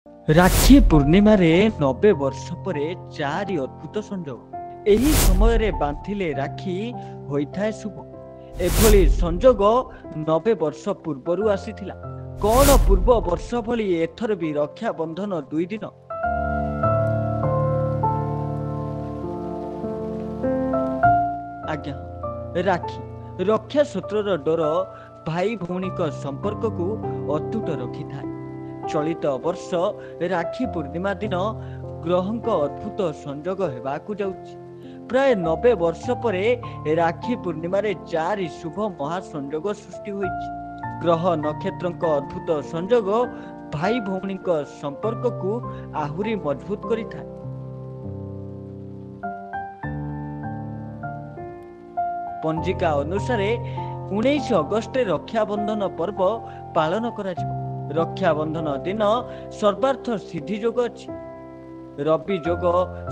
राखी पूर्णिमा रे 90 वर्ष परे चारि अद्भुत संजोग एही समय रे बांधिले राखी होइथाय शुभ। एभली संजोग 90 वर्ष पूर्वरु आसीथिला। कौन पूर्व वर्ष भली एथर भी रक्षा बंधन 2 दिन। आज्ञा राखी रक्षा सूत्रर डोर भाई भौणी संपर्क को अतुट रखि थाए। चलित वर्ष राखी पूर्णिमा दिन ग्रहंक अद्भुत संजोग हेबाकु जाउछि। प्राय 90 वर्ष परे राखी पूर्णिमा रे 4 शुभ महासंजोग सृष्टि होइछि। ग्रह नक्षत्रक अद्भुत संजोग भाई भौणी संपर्क को आहुरी मजबूत करिथाए। पंजिका अनुसार 19 अगस्त रक्षाबंधन पर्व पालन करा जिवो। रक्षाबंधन दिन सर्वार्थ सिद्धि जोग अछि। रवि जोग,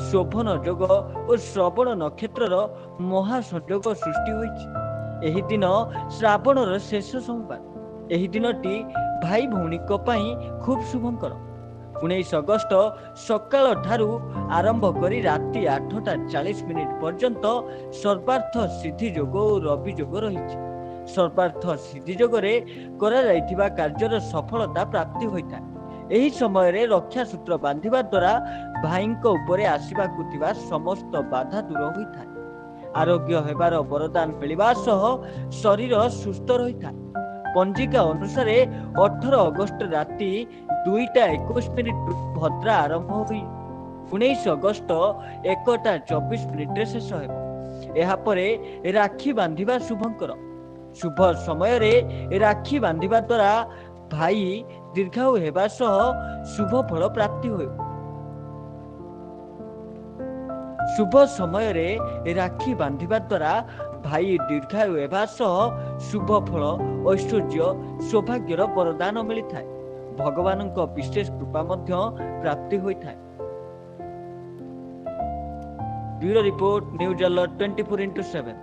शोभन जोग और श्रवण नक्षत्र महासंजोग सृष्टि होइछि। एही दिन श्रावणर शेष सोमवार। एही दिनटी भाई भौणी खूब शुभंकर। 19 अगस्त सकाळ ठारू आरंभ करी राति 8:40 पर्यंत सर्वार्थ सिद्धि जोग और रवि जोग रहिछि। सर्वार्थ सिद्धि जोगरे करा जाइथिबा कार्यर सफलता प्राप्ति होइଥାଏ। एही समय रे रक्षा सूत्र बांधिबा द्वारा भाईଙ୍କ उपरे आसीबाकु थिबा समस्त बाधा दूर होइଥାଏ। आरोग्य हेबार वरदान मिलिबा सह शरीर सुस्थ रहिଥାଏ। पंजिका अनुसार 18 अगस्त राति 2:21 भद्रा आरंभ होई 19 अगस्त 1:24 शेष हेबो। एहा परे राखी बांधिबा शुभंकर। शुभ समय रे राखी बांधिबा द्वारा भाई दीर्घायु हेबा सह शुभ फल प्राप्ति होय। शुभ समय रे राखी बांधिबा द्वारा भाई दीर्घायु हेबा सह शुभ फल, ऐश्वर्य, सौभाग्यर वरदान मिलिथाय। भगवानଙ୍କ विशेष कृपा मध्य प्राप्ति होइथाय। Bureau report news alert 24x7।